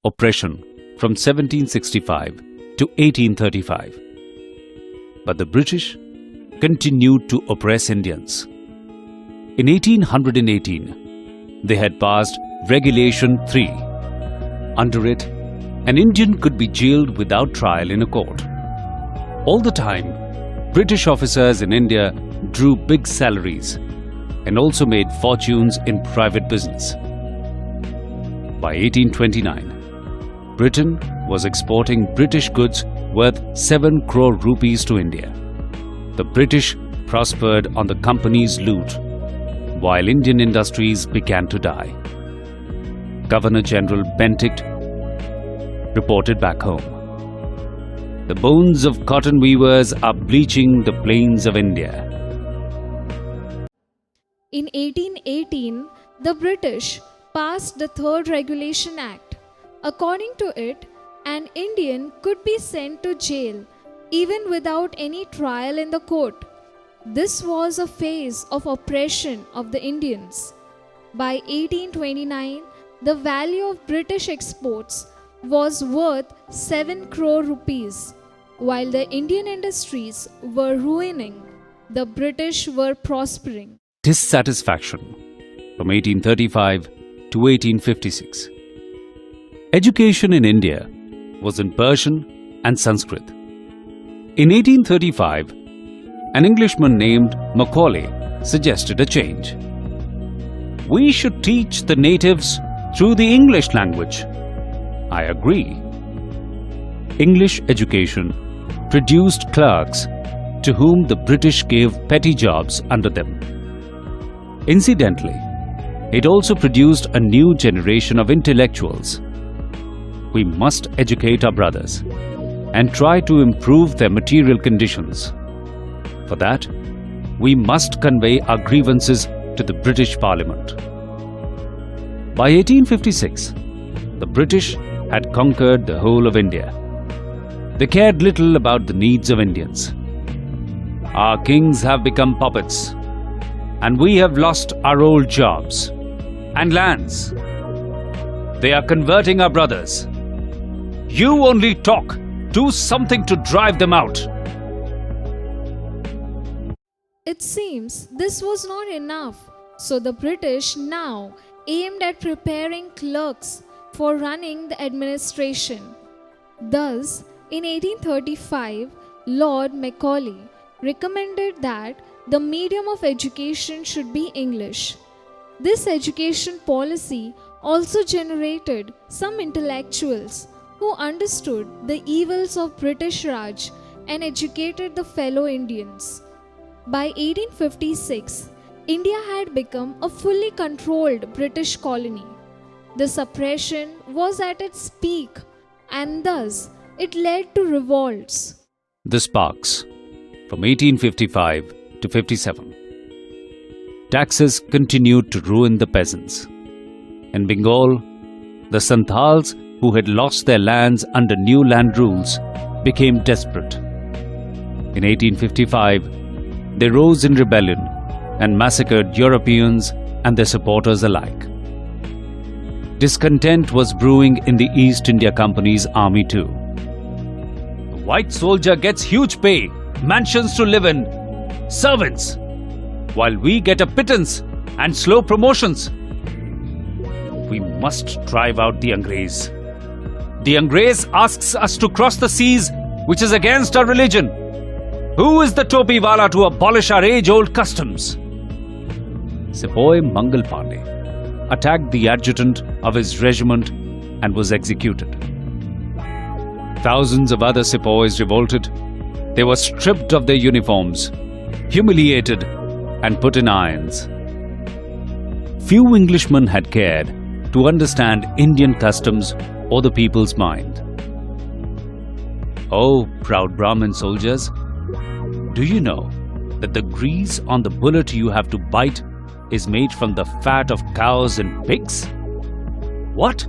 oppression from 1765 to 1835. But the British continued to oppress Indians. In 1818, they had passed Regulation 3. Under it, an Indian could be jailed without trial in a court. All the time, British officers in India drew big salaries and also made fortunes in private business. By 1829, Britain was exporting British goods worth 7 crore rupees to India. The British prospered on the company's loot, while Indian industries began to die. Governor General Bentinck reported back home, "The bones of cotton weavers are bleaching the plains of India." In 1818, the British passed the Third Regulation Act. According to it, an Indian could be sent to jail even without any trial in the court. This was a phase of oppression of the Indians. By 1829, the value of British exports was worth 7 crore rupees. While the Indian industries were ruining, the British were prospering. Dissatisfaction from 1835 to 1856. Education in India was in Persian and Sanskrit. In 1835, an Englishman named Macaulay suggested a change. "We should teach the natives through the English language." I agree. English education produced clerks to whom the British gave petty jobs under them. Incidentally, it also produced a new generation of intellectuals. We must educate our brothers and try to improve their material conditions. For that, we must convey our grievances to the British Parliament. By 1856, the British had conquered the whole of India. They cared little about the needs of Indians. "Our kings have become puppets, and we have lost our old jobs and lands. They are converting our brothers. You only talk. Do something to drive them out." It seems this was not enough, so the British now aimed at preparing clerks for running the administration. Thus, in 1835, Lord Macaulay recommended that the medium of education should be English. This education policy also generated some intellectuals who understood the evils of British Raj and educated the fellow Indians. By 1856, India had become a fully controlled British colony. The suppression was at its peak, and thus it led to revolts. The sparks from 1855 to 57. Taxes continued to ruin the peasants. In Bengal, the Santals, who had lost their lands under new land rules, became desperate. In 1855, they rose in rebellion and massacred Europeans and their supporters alike. Discontent was brewing in the East India Company's army too. The white soldier gets huge pay, mansions to live in, servants, while we get a pittance and slow promotions. We must drive out the Angrez. The Angrez asks us to cross the seas, which is against our religion. Who is the Topiwala to abolish our age-old customs? Sepoy Mangal Pandey attacked the adjutant of his regiment and was executed. Thousands of other sepoys revolted. They were stripped of their uniforms, humiliated, and put in irons. Few Englishmen had cared to understand Indian customs or the people's mind. Oh, proud Brahmin soldiers, do you know that the grease on the bullet you have to bite is made from the fat of cows and pigs? What?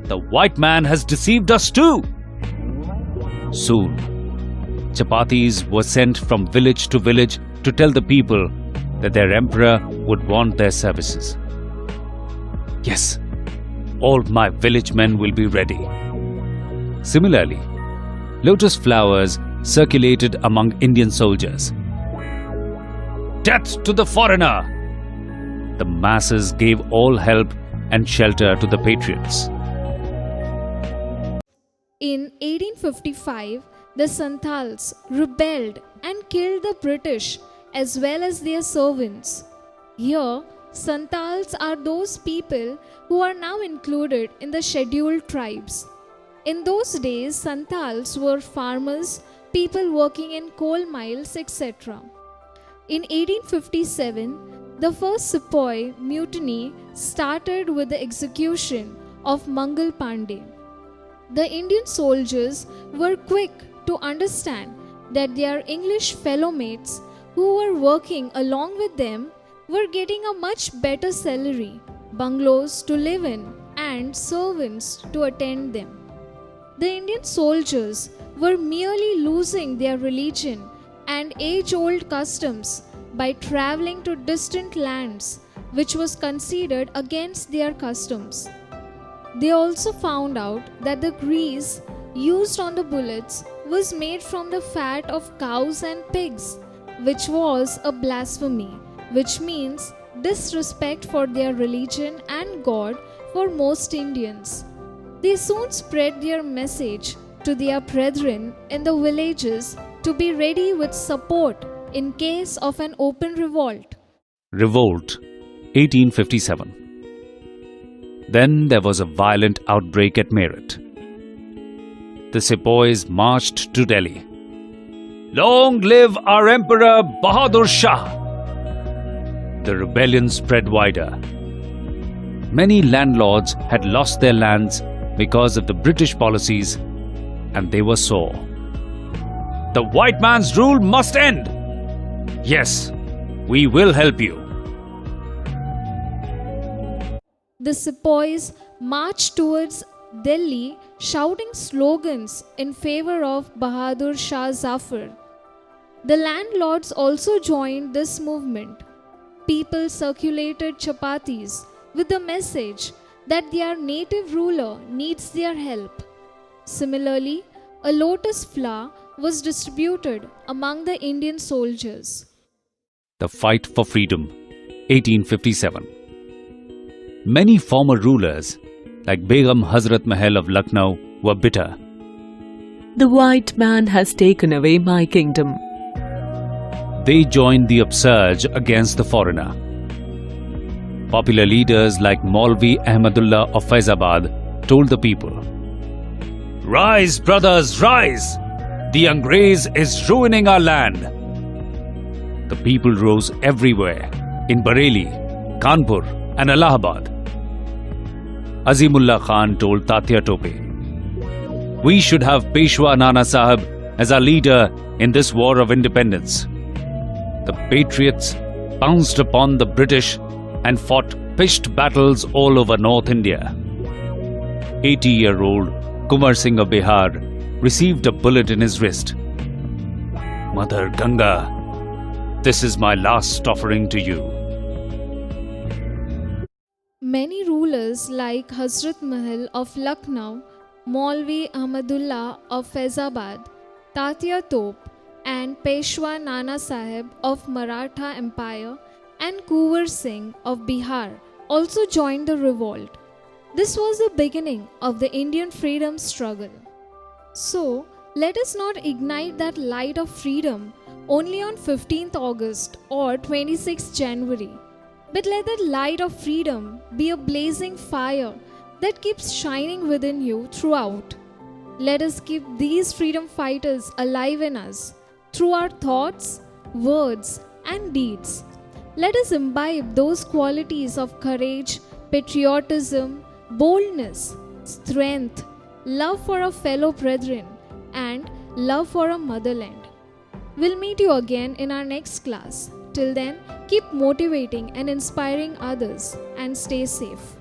The white man has deceived us too! Soon, chapatis were sent from village to village to tell the people that their emperor would want their services. Yes, all my village men will be ready. Similarly, lotus flowers circulated among Indian soldiers. Death to the foreigner! The masses gave all help and shelter to the patriots. In 1855, the Santals rebelled and killed the British as well as their servants. Here, Santals are those people who are now included in the scheduled tribes. In those days, Santals were farmers, people working in coal mines, etc. In 1857, the first Sepoy mutiny started with the execution of Mangal Pandey. The Indian soldiers were quick to understand that their English fellow mates who were working along with them were getting a much better salary, bungalows to live in, and servants to attend them. The Indian soldiers were merely losing their religion and age-old customs by traveling to distant lands, which was considered against their customs. They also found out that the grease used on the bullets was made from the fat of cows and pigs, which was a blasphemy, which means disrespect for their religion and God for most Indians. They soon spread their message to their brethren in the villages to be ready with support in case of an open revolt. Revolt, 1857. Then there was a violent outbreak at Meerut. The sepoys marched to Delhi. Long live our Emperor Bahadur Shah! The rebellion spread wider. Many landlords had lost their lands because of the British policies, and they were sore. The white man's rule must end! Yes, we will help you. The sepoys marched towards Delhi shouting slogans in favor of Bahadur Shah Zafar. The landlords also joined this movement. People circulated chapatis with the message that their native ruler needs their help. Similarly, a lotus flower was distributed among the Indian soldiers. The Fight for Freedom, 1857. Many former rulers, like Begum Hazrat Mahal of Lucknow, were bitter. The white man has taken away my kingdom. They joined the upsurge against the foreigner. Popular leaders like Maulvi Ahmadullah of Faizabad told the people, "Rise, brothers, rise! The Angrez is ruining our land." The people rose everywhere, in Bareilly, Kanpur and Allahabad. Azimullah Khan told Tatya Tope, "We should have Peshwa Nana Sahib as our leader in this war of independence." The patriots pounced upon the British and fought pitched battles all over North India. 80-year-old Kumar Singh of Bihar received a bullet in his wrist. "Mother Ganga, this is my last offering to you." Many rulers like Hazrat Mahal of Lucknow, Maulvi Ahmadullah of Faizabad, Tatya Tope, and Peshwa Nana Sahib of Maratha Empire and Kunwar Singh of Bihar also joined the revolt. This was the beginning of the Indian freedom struggle. So, let us not ignite that light of freedom only on 15th August or 26th January, but let that light of freedom be a blazing fire that keeps shining within you throughout. Let us keep these freedom fighters alive in us through our thoughts, words, and deeds. Let us imbibe those qualities of courage, patriotism, boldness, strength, love for our fellow brethren, and love for our motherland. We'll meet you again in our next class. Till then, keep motivating and inspiring others and stay safe.